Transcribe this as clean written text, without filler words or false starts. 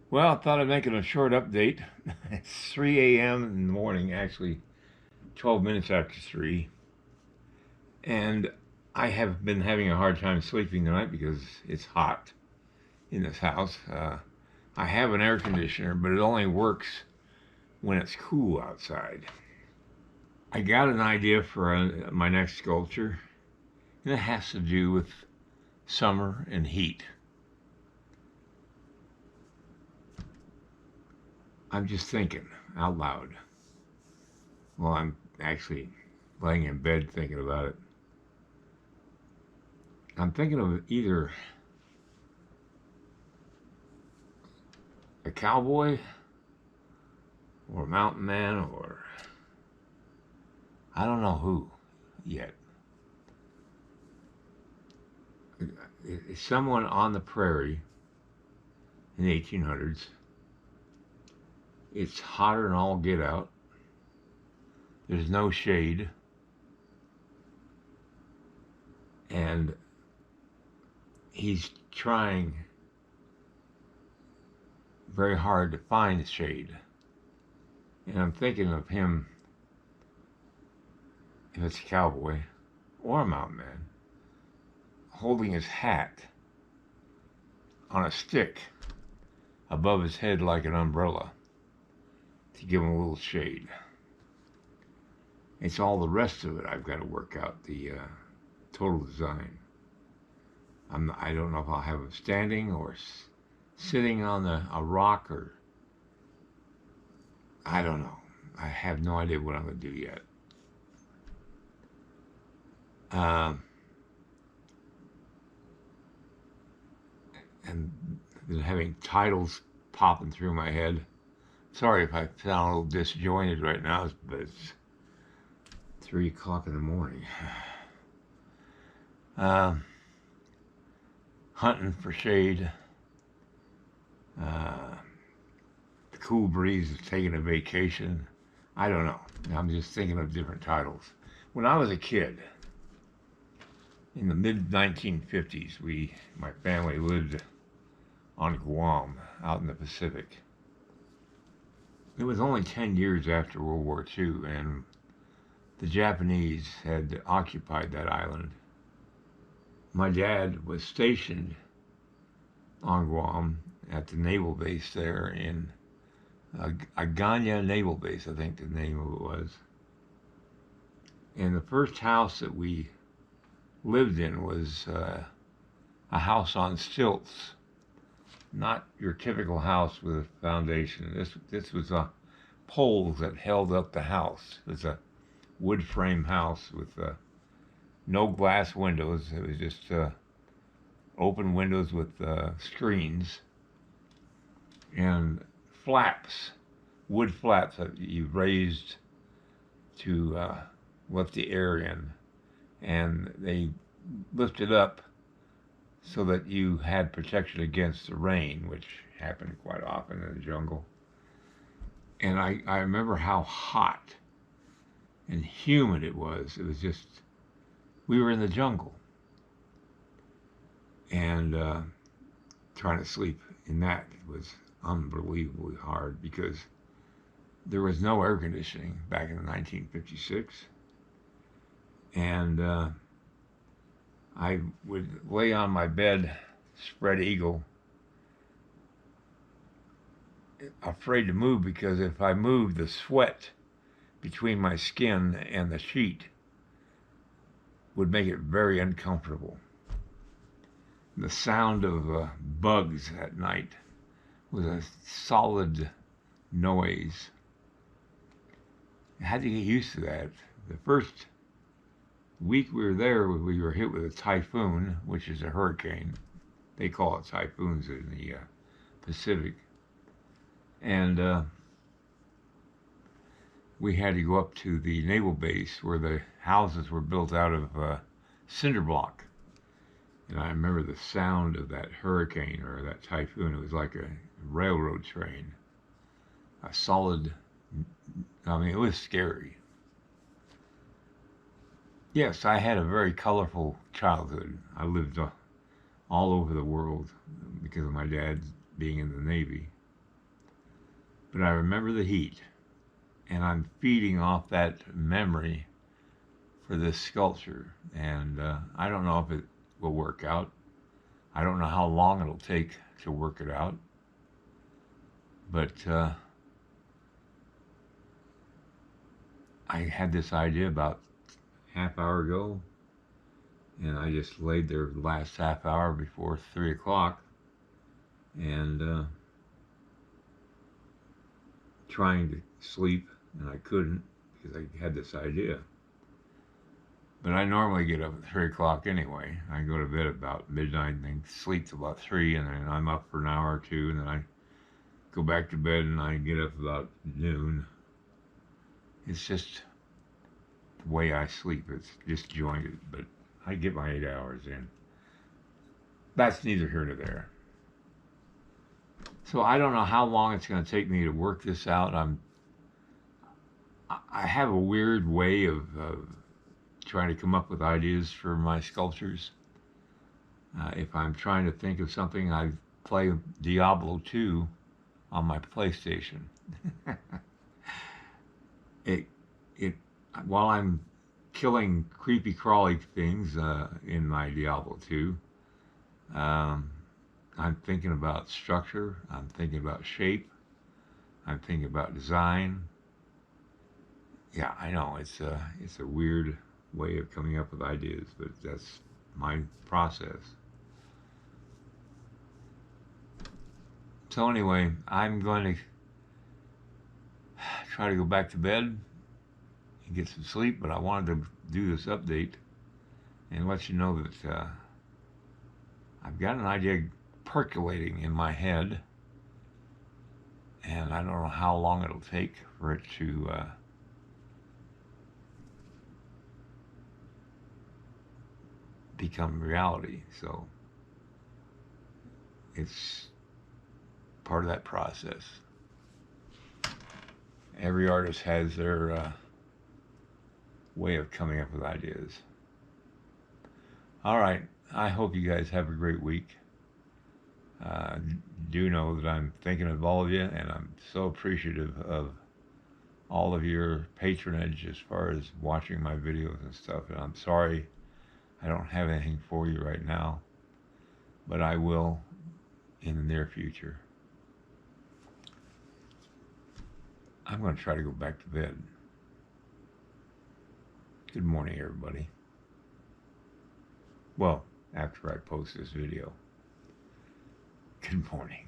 Well, I thought I'd make it a short update. It's 3 a.m. in the morning, actually 12 minutes after 3. And I have been having a hard time sleeping tonight because it's hot in this house. I have an air conditioner, but it only works when it's cool outside. I got an idea for my next sculpture, and it has to do with summer and heat. I'm just thinking out loud. Well, I'm actually laying in bed thinking about it. I'm thinking of either a cowboy or a mountain man or I don't know who yet. It's someone on the prairie in the 1800s. It's hotter than all get out. There's no shade. And he's trying very hard to find shade. And I'm thinking of him, if it's a cowboy or a mountain man, holding his hat on a stick above his head like an umbrella to give him a little shade. It's all the rest of it I've got to work out, the total design. I don't know if I'll have him standing or sitting on a rock or I don't know. I have no idea what I'm going to do yet. And then having titles popping through my head. Sorry if I sound a little disjointed right now, but it's 3 o'clock in the morning. Hunting for shade. The cool breeze is taking a vacation. I don't know. I'm just thinking of different titles. When I was a kid, in the mid 1950s, my family lived on Guam, out in the Pacific. It was only 10 years after World War II, and the Japanese had occupied that island. My dad was stationed on Guam at the naval base there in Agana Naval Base, I think the name of it was. And the first house that we lived in was a house on stilts, not your typical house with a foundation. This was poles that held up the house. It was a wood frame house with no glass windows. It was just open windows with screens and flaps, wood flaps that you raised to let the air in, and they lifted up so that you had protection against the rain, which happened quite often in the jungle. And I remember how hot and humid it was. It was just, we were in the jungle. And trying to sleep in that was unbelievably hard because there was no air conditioning back in 1956. And I would lay on my bed, spread eagle, afraid to move because if I moved, the sweat between my skin and the sheet would make it very uncomfortable. The sound of bugs at night was a solid noise. I had to get used to that. The first week we were there, we were hit with a typhoon, which is a hurricane. They call it typhoons in the Pacific. And we had to go up to the naval base where the houses were built out of cinder block. And I remember the sound of that hurricane or that typhoon. It was like a railroad train. A solid, I mean, it was scary. Yes, I had a very colorful childhood. I lived all over the world because of my dad being in the Navy. but I remember the heat, and I'm feeding off that memory for this sculpture. And I don't know if it will work out. I don't know how long it'll take to work it out, but I had this idea about half hour ago, and I just laid there the last half hour before 3 o'clock, and trying to sleep, and I couldn't because I had this idea. But I normally get up at 3 o'clock anyway. I go to bed about midnight and then sleep till about 3, and then I'm up for an hour or two, and then I go back to bed and I get up about noon. It's just the way I sleep. It's disjointed, but I get my 8 hours in. That's neither here nor there. So I don't know how long it's going to take me to work this out. I have a weird way of trying to come up with ideas for my sculptures. If I'm trying to think of something, I play Diablo 2 on my PlayStation. While I'm killing creepy crawly things in my Diablo 2, I'm thinking about structure, I'm thinking about shape, I'm thinking about design. Yeah, I know it's a weird way of coming up with ideas, but that's my process. So anyway, I'm going to try to go back to bed and get some sleep, but I wanted to do this update and let you know that I've got an idea percolating in my head, and I don't know how long it'll take for it to become reality. So it's part of that process. Every artist has their way of coming up with ideas. All right, I hope you guys have a great week. Do know that I'm thinking of all of you, and I'm so appreciative of all of your patronage as far as watching my videos and stuff. And I'm sorry I don't have anything for you right now, but I will in the near future. I'm going to try to go back to bed. Good morning, everybody. Well, after I post this video. Good morning.